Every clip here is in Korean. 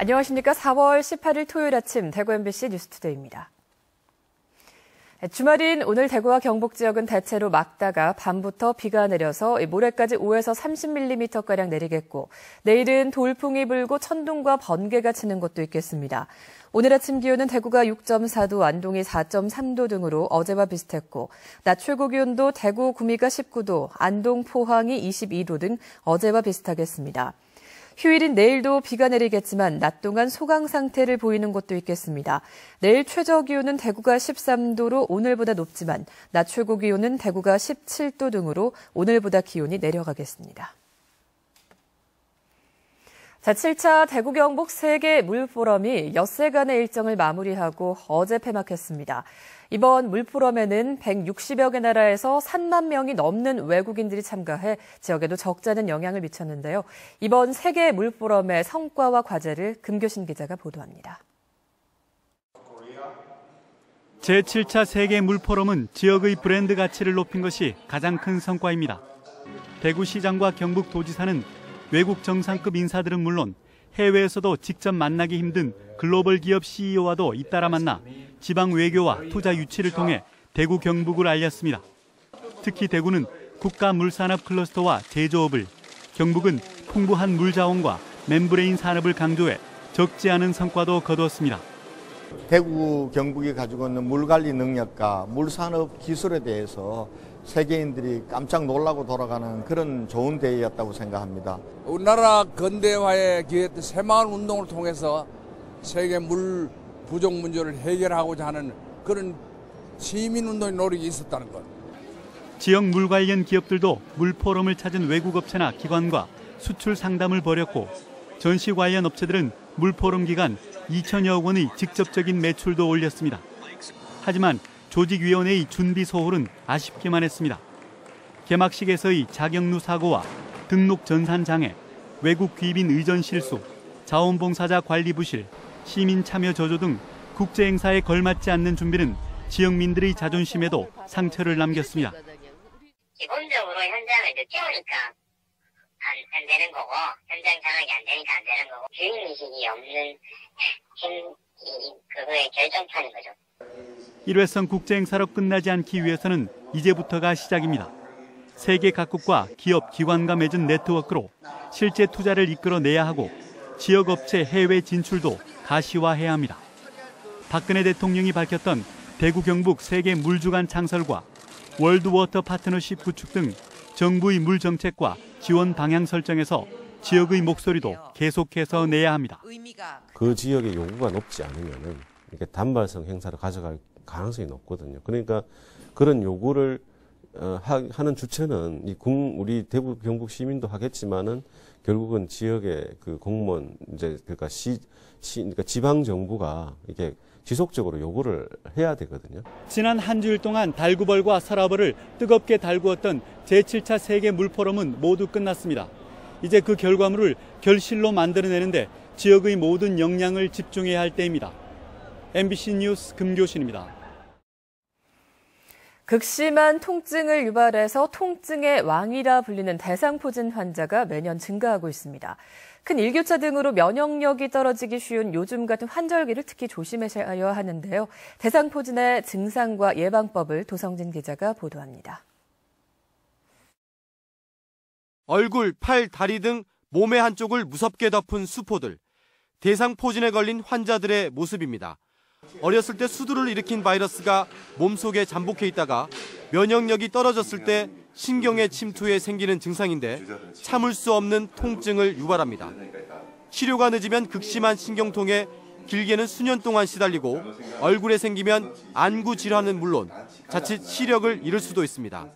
안녕하십니까. 4월 18일 토요일 아침 대구 MBC 뉴스투데이입니다. 주말인 오늘 대구와 경북 지역은 대체로 맑다가 밤부터 비가 내려서 모레까지 5에서 30mm가량 내리겠고 내일은 돌풍이 불고 천둥과 번개가 치는 곳도 있겠습니다. 오늘 아침 기온은 대구가 6.4도, 안동이 4.3도 등으로 어제와 비슷했고 낮 최고 기온도 대구, 구미가 19도, 안동, 포항이 22도 등 어제와 비슷하겠습니다. 휴일인 내일도 비가 내리겠지만 낮 동안 소강 상태를 보이는 곳도 있겠습니다. 내일 최저 기온은 대구가 13도로 오늘보다 높지만 낮 최고 기온은 대구가 17도 등으로 오늘보다 기온이 내려가겠습니다. 자, 7차 대구 경북 세계 물포럼이 엿새간의 일정을 마무리하고 어제 폐막했습니다. 이번 물포럼에는 160여 개 나라에서 3만 명이 넘는 외국인들이 참가해 지역에도 적지 않은 영향을 미쳤는데요. 이번 세계 물포럼의 성과와 과제를 금교신 기자가 보도합니다. 제7차 세계 물포럼은 지역의 브랜드 가치를 높인 것이 가장 큰 성과입니다. 대구시장과 경북도지사는 외국 정상급 인사들은 물론 해외에서도 직접 만나기 힘든 글로벌 기업 CEO와도 잇따라 만나 지방 외교와 투자 유치를 통해 대구 경북을 알렸습니다. 특히 대구는 국가 물산업 클러스터와 제조업을, 경북은 풍부한 물자원과 멤브레인 산업을 강조해 적지 않은 성과도 거두었습니다. 대구 경북이 가지고 있는 물관리 능력과 물산업 기술에 대해서 세계인들이 깜짝 놀라고 돌아가는 그런 좋은 대회였다고 생각합니다. 우리나라 근대화에 기여했던 새마을 운동을 통해서 세계 물 부족 문제를 해결하고자 하는 그런 시민운동의 노력이 있었다는 것. 지역 물 관련 기업들도 물포럼을 찾은 외국 업체나 기관과 수출 상담을 벌였고 전시 관련 업체들은 물포럼 기간 2천여 원의 직접적인 매출도 올렸습니다. 하지만 조직위원회의 준비 소홀은 아쉽기만 했습니다. 개막식에서의 자격루 사고와 등록 전산 장애, 외국 귀빈 의전 실수, 자원봉사자 관리 부실, 시민 참여 저조 등 국제 행사에 걸맞지 않는 준비는 지역민들의 자존심에도 상처를 남겼습니다. 기본적으로 현장을 늦게 오니까 안 되는 거고 현장 장악이 안 되니까 안 되는 거고 주인의식이 없는 그거의 결정판인 거죠. 일회성 국제 행사로 끝나지 않기 위해서는 이제부터가 시작입니다. 세계 각국과 기업, 기관과 맺은 네트워크로 실제 투자를 이끌어내야 하고 지역 업체 해외 진출도 가시화해야 합니다. 박근혜 대통령이 밝혔던 대구 경북 세계 물주간 창설과 월드워터 파트너십 구축 등 정부의 물 정책과 지원 방향 설정에서 지역의 목소리도 계속해서 내야 합니다. 그 지역의 요구가 높지 않으면 이렇게 단발성 행사를 가져갈 가능성이 높거든요. 그러니까 그런 요구를 하는 주체는 우리 대구 경북 시민도 하겠지만은 결국은 지역의 그 공무원 그러니까 그러니까 지방 정부가 이게 지속적으로 요구를 해야 되거든요. 지난 한 주일 동안 달구벌과 서라벌을 뜨겁게 달구었던 제7차 세계 물포럼은 모두 끝났습니다. 이제 그 결과물을 결실로 만들어내는데 지역의 모든 역량을 집중해야 할 때입니다. MBC 뉴스 금교신입니다. 극심한 통증을 유발해서 통증의 왕이라 불리는 대상포진 환자가 매년 증가하고 있습니다. 큰 일교차 등으로 면역력이 떨어지기 쉬운 요즘 같은 환절기를 특히 조심하셔야 하는데요. 대상포진의 증상과 예방법을 도성진 기자가 보도합니다. 얼굴, 팔, 다리 등 몸의 한쪽을 무섭게 덮은 수포들. 대상포진에 걸린 환자들의 모습입니다. 어렸을 때 수두를 일으킨 바이러스가 몸속에 잠복해 있다가 면역력이 떨어졌을 때 신경의 침투에 생기는 증상인데 참을 수 없는 통증을 유발합니다. 치료가 늦으면 극심한 신경통에 길게는 수년 동안 시달리고 얼굴에 생기면 안구 질환은 물론 자칫 시력을 잃을 수도 있습니다.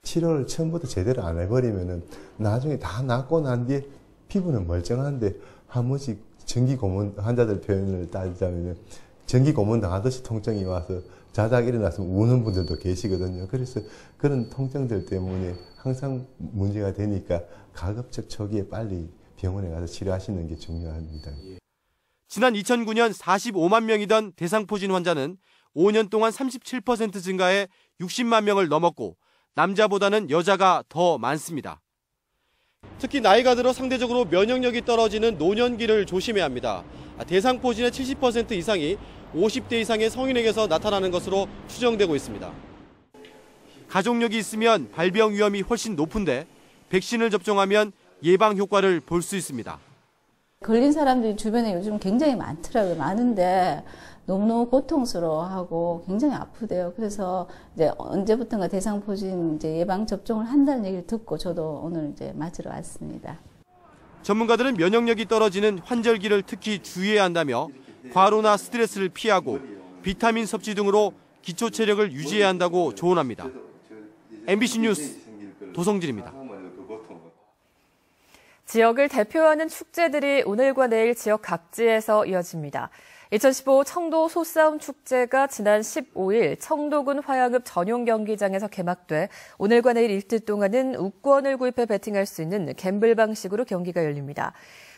치료를 처음부터 제대로 안 해버리면 나중에 다 낫고 난 뒤에 피부는 멀쩡한데 한 번씩 전기 고문 환자들 표현을 따지자면 전기 고문 당하듯이 통증이 와서 자다가 일어났으면 우는 분들도 계시거든요. 그래서 그런 통증들 때문에 항상 문제가 되니까 가급적 초기에 빨리 병원에 가서 치료하시는 게 중요합니다. 지난 2009년 45만 명이던 대상포진 환자는 5년 동안 37% 증가해 60만 명을 넘었고 남자보다는 여자가 더 많습니다. 특히 나이가 들어 상대적으로 면역력이 떨어지는 노년기를 조심해야 합니다. 대상 포진의 70% 이상이 50대 이상의 성인에게서 나타나는 것으로 추정되고 있습니다. 가족력이 있으면 발병 위험이 훨씬 높은데 백신을 접종하면 예방 효과를 볼 수 있습니다. 걸린 사람들이 주변에 요즘 굉장히 많더라고요. 많은데 너무너무 고통스러워하고 굉장히 아프대요. 그래서 이제 언제부턴가 대상포진 이제 예방 접종을 한다는 얘기를 듣고 저도 오늘 이제 맞으러 왔습니다. 전문가들은 면역력이 떨어지는 환절기를 특히 주의해야 한다며 과로나 스트레스를 피하고 비타민 섭취 등으로 기초 체력을 유지해야 한다고 조언합니다. MBC 뉴스 도성진입니다. 지역을 대표하는 축제들이 오늘과 내일 지역 각지에서 이어집니다. 2015 청도 소싸움 축제가 지난 15일 청도군 화양읍 전용 경기장에서 개막돼 오늘과 내일 이틀 동안은 우권을 구입해 배팅할 수 있는 갬블 방식으로 경기가 열립니다.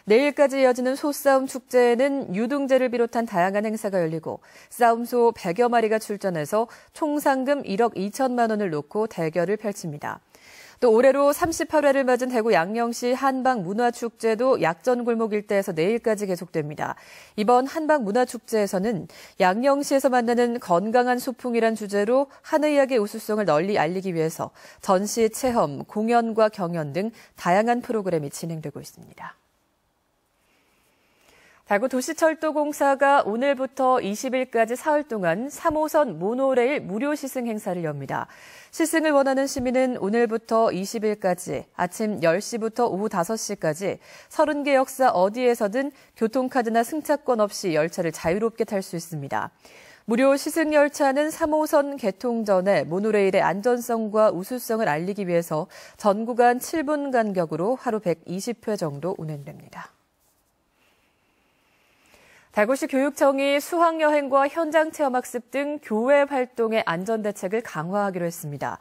내일까지 이어지는 소싸움 축제에는 유등제를 비롯한 다양한 행사가 열리고 싸움소 100여 마리가 출전해서 총 상금 1억 2천만 원을 놓고 대결을 펼칩니다. 또 올해로 38회를 맞은 대구 양령시 한방문화축제도 약전골목 일대에서 내일까지 계속됩니다. 이번 한방문화축제에서는 양령시에서 만나는 건강한 소풍이란 주제로 한의학의 우수성을 널리 알리기 위해서 전시, 체험, 공연과 경연 등 다양한 프로그램이 진행되고 있습니다. 대구 도시철도공사가 오늘부터 20일까지 사흘 동안 3호선 모노레일 무료 시승 행사를 엽니다. 시승을 원하는 시민은 오늘부터 20일까지 아침 10시부터 오후 5시까지 30개 역사 어디에서든 교통카드나 승차권 없이 열차를 자유롭게 탈 수 있습니다. 무료 시승 열차는 3호선 개통 전에 모노레일의 안전성과 우수성을 알리기 위해서 전 구간 7분 간격으로 하루 120회 정도 운행됩니다. 대구시 교육청이 수학여행과 현장체험학습 등 교외 활동의 안전대책을 강화하기로 했습니다.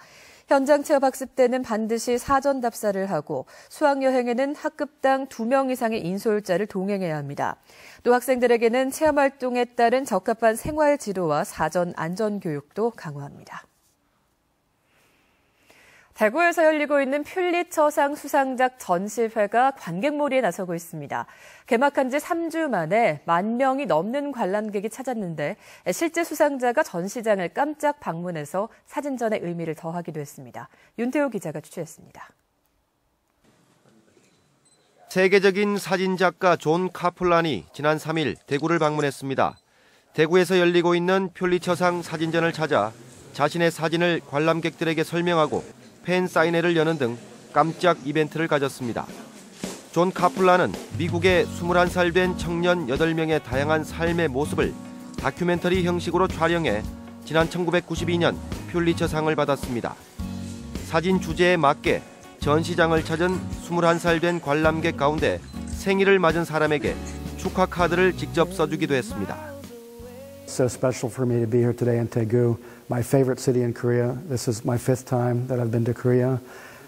현장체험학습 때는 반드시 사전 답사를 하고 수학여행에는 학급당 2명 이상의 인솔자를 동행해야 합니다. 또 학생들에게는 체험활동에 따른 적합한 생활지도와 사전 안전교육도 강화합니다. 대구에서 열리고 있는 퓰리처상 수상작 전시회가 관객몰이에 나서고 있습니다. 개막한 지 3주 만에 10,000명이 넘는 관람객이 찾았는데 실제 수상자가 전시장을 깜짝 방문해서 사진전의 의미를 더하기도 했습니다. 윤태호 기자가 취재했습니다. 세계적인 사진작가 존 카플란이 지난 3일 대구를 방문했습니다. 대구에서 열리고 있는 퓰리처상 사진전을 찾아 자신의 사진을 관람객들에게 설명하고 팬 사인회를 여는 등 깜짝 이벤트를 가졌습니다. 존 카플란은 미국의 21살 된 청년 8명의 다양한 삶의 모습을 다큐멘터리 형식으로 촬영해 지난 1992년 퓰리처상을 받았습니다. 사진 주제에 맞게 전시장을 찾은 21살 된 관람객 가운데 생일을 맞은 사람에게 축하 카드를 직접 써주기도 했습니다. So special for me to be here today in Daegu, my favorite city in Korea. This is my 5th time that I've been to Korea.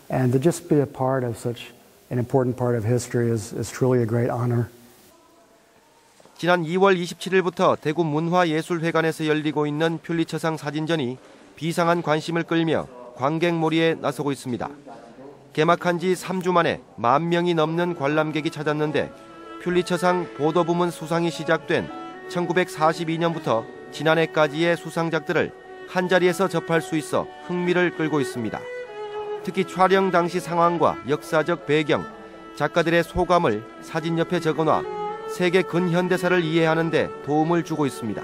And to just be a part of such an important part of history is truly a great honor. 지난 2월 27일부터 대구 문화예술회관에서 열리고 있는 퓰리처상 사진전이 비상한 관심을 끌며 관객몰이에 나서고 있습니다. 개막한 지 3주 만에 10,000명이 넘는 관람객이 찾았는데 퓰리처상 보도부문 수상이 시작된 1942년부터 지난해까지의 수상작들을 한자리에서 접할 수 있어 흥미를 끌고 있습니다. 특히 촬영 당시 상황과 역사적 배경, 작가들의 소감을 사진 옆에 적어놔 세계 근현대사를 이해하는 데 도움을 주고 있습니다.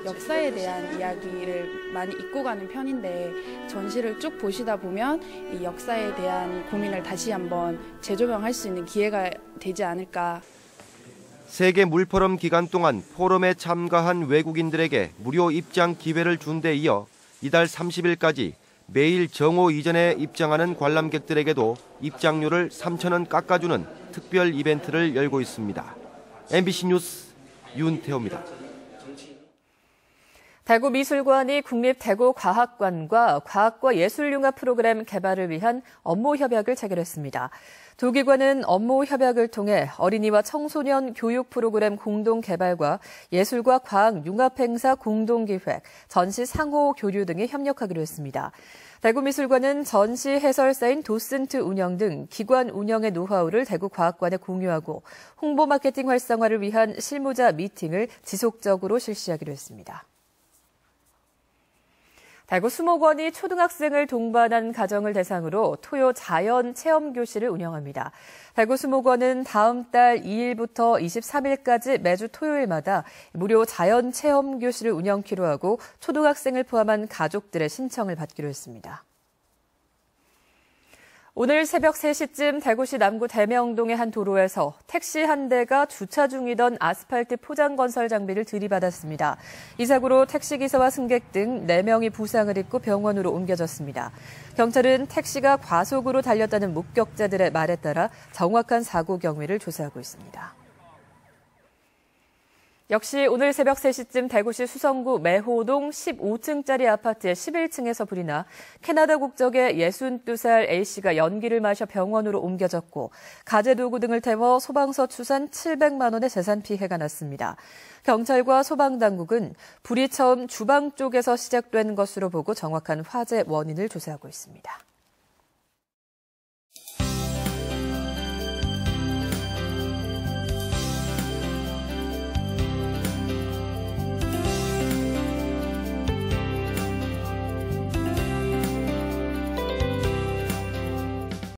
역사에 대한 이야기를 많이 잊고 가는 편인데 전시를 쭉 보시다 보면 이 역사에 대한 고민을 다시 한번 재조명할 수 있는 기회가 되지 않을까. 세계 물포럼 기간 동안 포럼에 참가한 외국인들에게 무료 입장 기회를 준 데 이어 이달 30일까지 매일 정오 이전에 입장하는 관람객들에게도 입장료를 3,000원 깎아주는 특별 이벤트를 열고 있습니다. MBC 뉴스 윤태호입니다. 대구미술관이 국립대구과학관과 과학과 예술융합 프로그램 개발을 위한 업무 협약을 체결했습니다. 두 기관은 업무 협약을 통해 어린이와 청소년 교육 프로그램 공동 개발과 예술과 과학 융합 행사 공동 기획, 전시 상호 교류 등에 협력하기로 했습니다. 대구미술관은 전시 해설사인 도슨트 운영 등 기관 운영의 노하우를 대구과학관에 공유하고 홍보 마케팅 활성화를 위한 실무자 미팅을 지속적으로 실시하기로 했습니다. 대구 수목원이 초등학생을 동반한 가정을 대상으로 토요 자연 체험 교실을 운영합니다. 대구 수목원은 다음 달 2일부터 23일까지 매주 토요일마다 무료 자연 체험 교실을 운영키로 하고 초등학생을 포함한 가족들의 신청을 받기로 했습니다. 오늘 새벽 3시쯤 대구시 남구 대명동의 한 도로에서 택시 한 대가 주차 중이던 아스팔트 포장 건설 장비를 들이받았습니다. 이 사고로 택시기사와 승객 등 4명이 부상을 입고 병원으로 옮겨졌습니다. 경찰은 택시가 과속으로 달렸다는 목격자들의 말에 따라 정확한 사고 경위를 조사하고 있습니다. 역시 오늘 새벽 3시쯤 대구시 수성구 매호동 15층짜리 아파트의 11층에서 불이 나 캐나다 국적의 62살 A씨가 연기를 마셔 병원으로 옮겨졌고 가재도구 등을 태워 소방서 추산 700만 원의 재산 피해가 났습니다. 경찰과 소방당국은 불이 처음 주방 쪽에서 시작된 것으로 보고 정확한 화재 원인을 조사하고 있습니다.